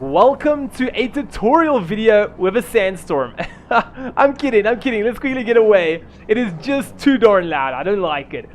Welcome to a tutorial video with a sandstorm. I'm kidding. Let's quickly get away. It is just too darn loud. I don't like it.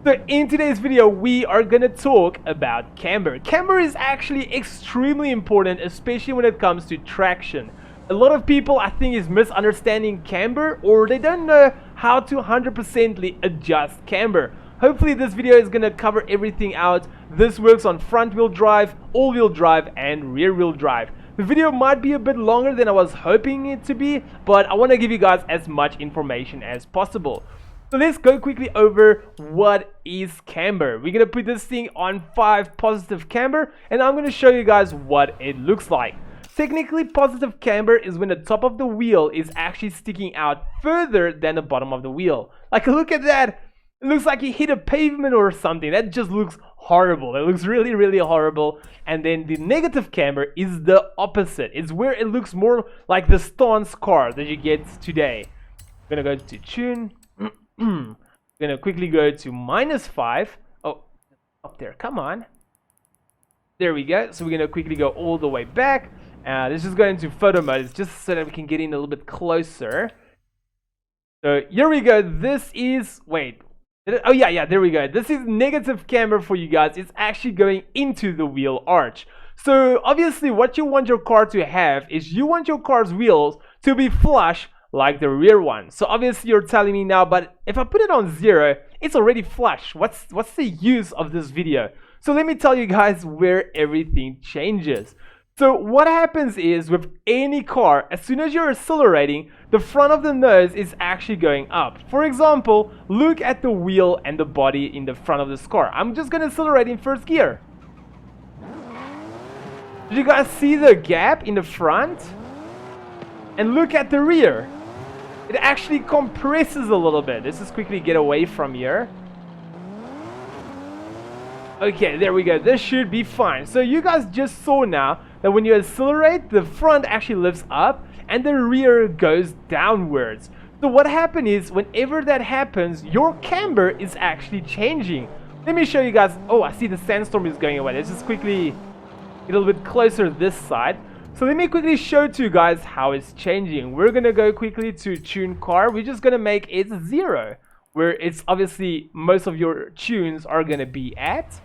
So in today's video, we are going to talk about camber. Camber is actually extremely important, especially when it comes to traction. A lot of people, I think, is misunderstanding camber, or they don't know how to 100% adjust camber. Hopefully this video is going to cover everything out. This works on front wheel drive, all wheel drive and rear wheel drive. The video might be a bit longer than I was hoping it to be, but I want to give you guys as much information as possible. So let's go quickly over what is camber. We're going to put this thing on 5 positive camber, and I'm going to show you guys what it looks like. Technically, positive camber is when the top of the wheel is actually sticking out further than the bottom of the wheel. Like, look at that. It looks like he hit a pavement or something. That just looks horrible. It looks really, really horrible. And then the negative camber is the opposite. It's where it looks more like the stance car that you get today. I'm gonna go to tune. I'm gonna quickly go to -5. Oh, up there. Come on. There we go. So we're gonna quickly go all the way back. Let's just go into photo mode. It's just so that we can get in a little bit closer. So here we go. This is oh yeah, there we go. This is negative camber for you guys. It's actually going into the wheel arch. So obviously what you want your car to have is you want your car's wheels to be flush like the rear one. So obviously you're telling me now, but if I put it on 0, it's already flush. What's the use of this video? So let me tell you guys where everything changes. So what happens is with any car, as soon as you're accelerating, the front of the nose is actually going up. For example, look at the wheel and the body in the front of this car. I'm just going to accelerate in first gear. Did you guys see the gap in the front? And look at the rear. It actually compresses a little bit. Let's just quickly get away from here. Okay, there we go. This should be fine. So you guys just saw now that when you accelerate, the front actually lifts up and the rear goes downwards. So what happens is, whenever that happens, your camber is actually changing. Let me show you guys. Oh, I see the sandstorm is going away. Let's just quickly get a little bit closer this side. So let me quickly show to you guys how it's changing. We're going to go quickly to tune car. We're just going to make it 0, where it's obviously most of your tunes are going to be at.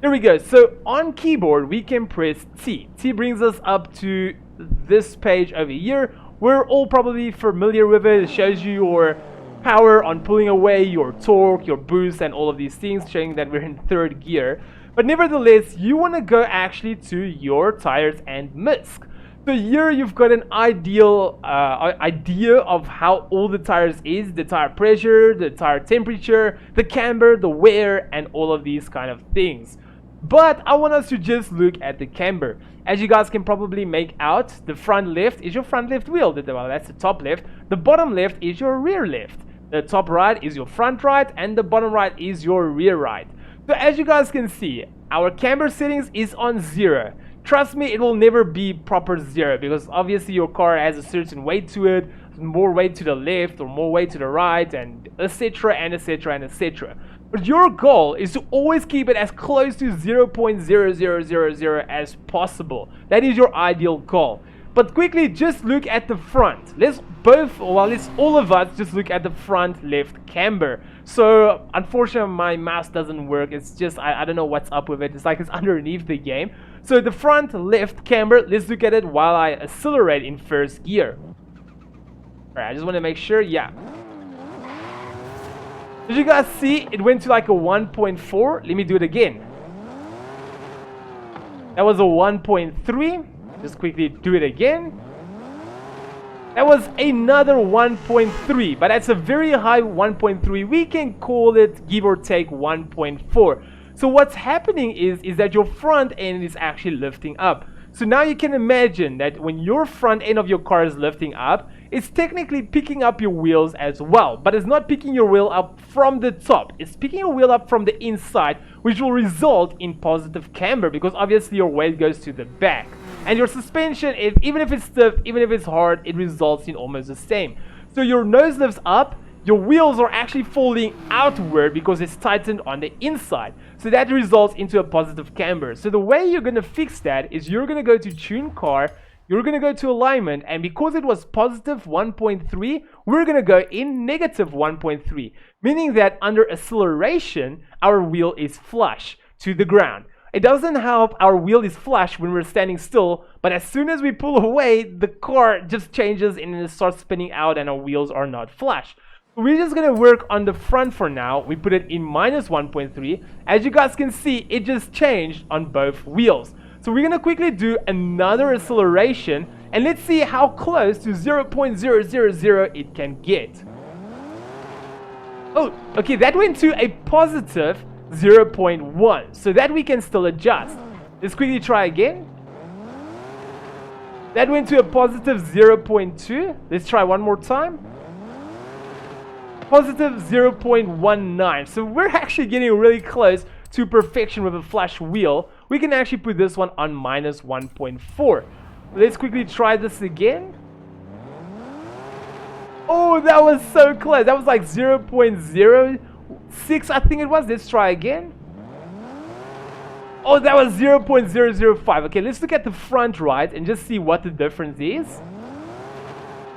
There we go. So on keyboard we can press T. T brings us up to this page over here. We're all probably familiar with it. It shows you your power on pulling away, your torque, your boost, and all of these things, showing that we're in 3rd gear. But nevertheless, you want to go actually to your tires and MISC. So here you've got an idea of how all the tires is, the tire pressure, the tire temperature, the camber, the wear, and all of these kind of things. But I want us to just look at the camber. As you guys can probably make out, the front left is your front left wheel. Well, that's the top left. The bottom left is your rear left. The top right is your front right, and the bottom right is your rear right. So as you guys can see, our camber settings is on 0. Trust me, it will never be proper 0, because obviously your car has a certain weight to it, more weight to the left or more weight to the right, and etc and etc and etc. But your goal is to always keep it as close to 0.0000 as possible. That is your ideal goal. But quickly, just look at the front. Let's all of us just look at the front left camber. So unfortunately my mouse doesn't work. It's just I don't know what's up with it. It's like it's underneath the game. So the front left camber, let's look at it while I accelerate in 1st gear. Alright, I just want to make sure. Yeah. Did you guys see it went to like a 1.4? Let me do it again. That was a 1.3. Just quickly do it again. That was another 1.3, but that's a very high 1.3. We can call it, give or take, 1.4. So what's happening is that your front end is actually lifting up. So now you can imagine that when your front end of your car is lifting up, it's technically picking up your wheels as well, but it's not picking your wheel up from the top. It's picking your wheel up from the inside, which will result in positive camber, because obviously your weight goes to the back. And your suspension, even if it's stiff, even if it's hard, it results in almost the same. So your nose lifts up, your wheels are actually folding outward because it's tightened on the inside. So that results into a positive camber. So the way you're going to fix that is you're going to go to tune car, you're going to go to alignment, and because it was positive 1.3, we're going to go in negative 1.3, meaning that under acceleration, our wheel is flush to the ground. It doesn't help our wheel is flush when we're standing still, but as soon as we pull away, the car just changes and it starts spinning out and our wheels are not flush. We're just going to work on the front for now. We put it in minus 1.3. As you guys can see, it just changed on both wheels. So we're going to quickly do another acceleration and let's see how close to 0.000 it can get. Oh, okay, that went to a positive 0.1, so that we can still adjust. Let's quickly try again. That went to a positive 0.2. Let's try one more time. Positive 0.19. So we're actually getting really close to perfection with a flush wheel. We can actually put this one on minus 1.4. Let's quickly try this again. Oh, that was so close. That was like 0.06, I think it was. Let's try again. Oh, that was 0.005. Okay, let's look at the front right and just see what the difference is.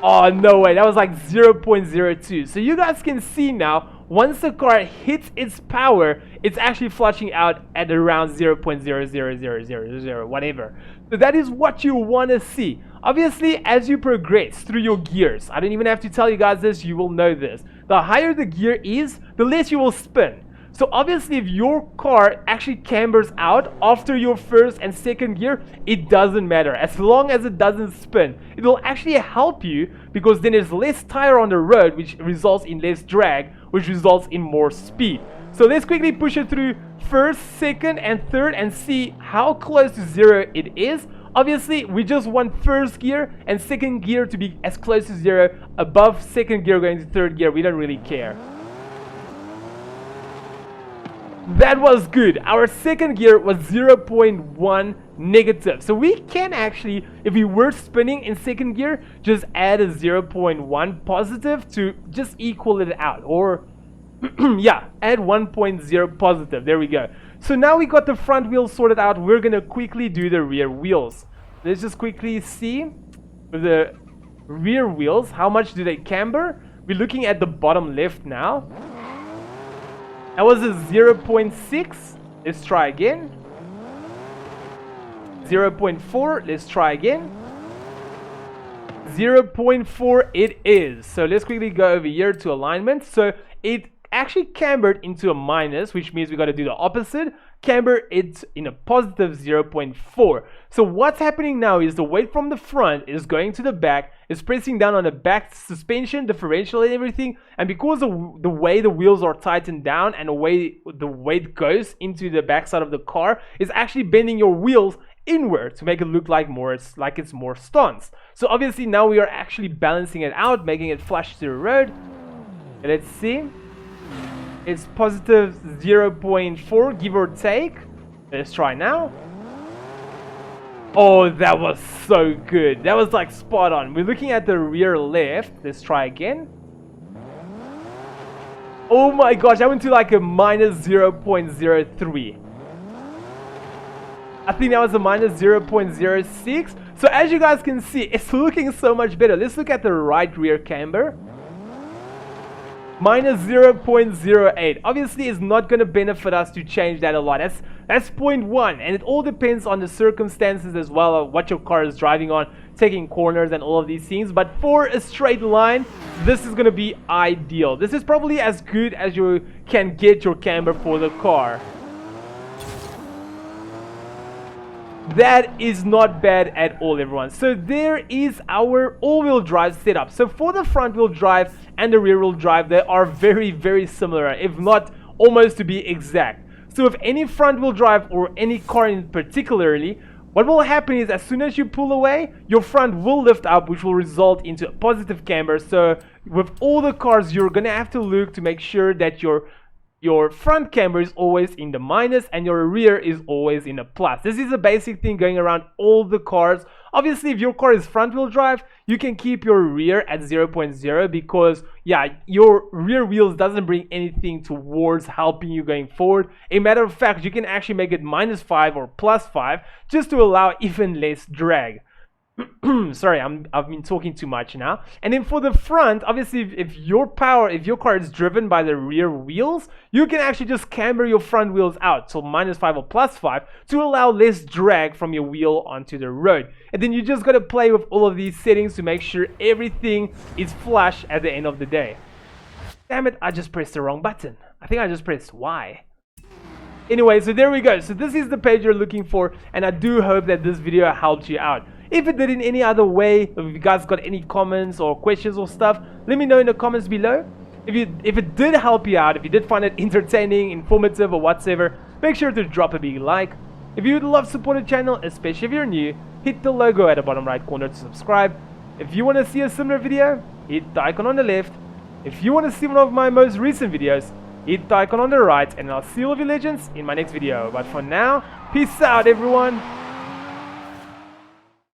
Oh, no way. That was like 0.02. So you guys can see now, once the car hits its power, it's actually flushing out at around 0.00000, whatever. So that is what you want to see. Obviously, as you progress through your gears, I don't even have to tell you guys this, you will know this. The higher the gear is, the less you will spin. So obviously, if your car actually cambers out after your first and second gear, it doesn't matter. As long as it doesn't spin, it will actually help you because then there's less tire on the road, which results in less drag, which results in more speed. So let's quickly push it through first, second, and third and see how close to zero it is. Obviously, we just want first gear and second gear to be as close to zero. Above second gear going to third gear, we don't really care. That was good. Our second gear was 0.1 negative. So we can actually, if we were spinning in second gear, just add a 0.1 positive to just equal it out. Or, yeah, add 1.0 positive. There we go. So now we got the front wheels sorted out. We're going to quickly do the rear wheels. Let's just quickly see with the rear wheels, how much do they camber? We're looking at the bottom left now. That was a 0.6. Let's try again. 0.4. Let's try again. 0.4 it is. So let's quickly go over here to alignment. So it actually cambered into a minus, which means we got to do the opposite. Camber it's in a positive 0.4. So what's happening now is the weight from the front is going to the back, is pressing down on the back suspension, differential and everything, and because of the way the wheels are tightened down and the way the weight goes into the backside of the car, is actually bending your wheels inward to make it look like it's more stance. So obviously now we are actually balancing it out, making it flush to the road. And let's see. It's positive 0.4, give or take. Let's try now. Oh, that was so good. That was like spot on. We're looking at the rear left. Let's try again. Oh my gosh, I went to like a minus 0.03. I think that was a minus 0.06. So as you guys can see, it's looking so much better. Let's look at the right rear camber. Minus 0.08. Obviously, it's not going to benefit us to change that a lot. That's 0.1, and it all depends on the circumstances as well of what your car is driving on, taking corners and all of these things. But for a straight line, this is going to be ideal. This is probably as good as you can get your camber for the car. That is not bad at all, everyone. So there is our all-wheel drive setup. So for the front-wheel drive and the rear-wheel drive, they are very, very similar, if not almost to be exact. So with any front-wheel drive or any car in particularly, what will happen is as soon as you pull away, your front will lift up, which will result into a positive camber. So with all the cars, you're gonna have to look to make sure that your front camber is always in the minus and your rear is always in the plus. This is a basic thing going around all the cars. Obviously, if your car is front wheel drive, you can keep your rear at 0.0 because yeah, your rear wheels doesn't bring anything towards helping you going forward. A matter of fact, you can actually make it -5 or +5 just to allow even less drag. Sorry, I've been talking too much now. And then for the front, obviously, if your car is driven by the rear wheels, you can actually just camber your front wheels out, so -5 or +5, to allow less drag from your wheel onto the road. And then you just gotta play with all of these settings to make sure everything is flush at the end of the day. Damn it, I just pressed the wrong button. I think I just pressed Y. Anyway, so there we go. So this is the page you're looking for, and I do hope that this video helped you out. If it did in any other way, if you guys got any comments or questions or stuff, let me know in the comments below. If it did help you out, if you did find it entertaining, informative or whatsoever, make sure to drop a big like. If you would love to support the channel, especially if you're new, hit the logo at the bottom right corner to subscribe. If you want to see a similar video, hit the icon on the left. If you want to see one of my most recent videos, hit the icon on the right, and I'll see all of you legends in my next video. But for now, peace out everyone.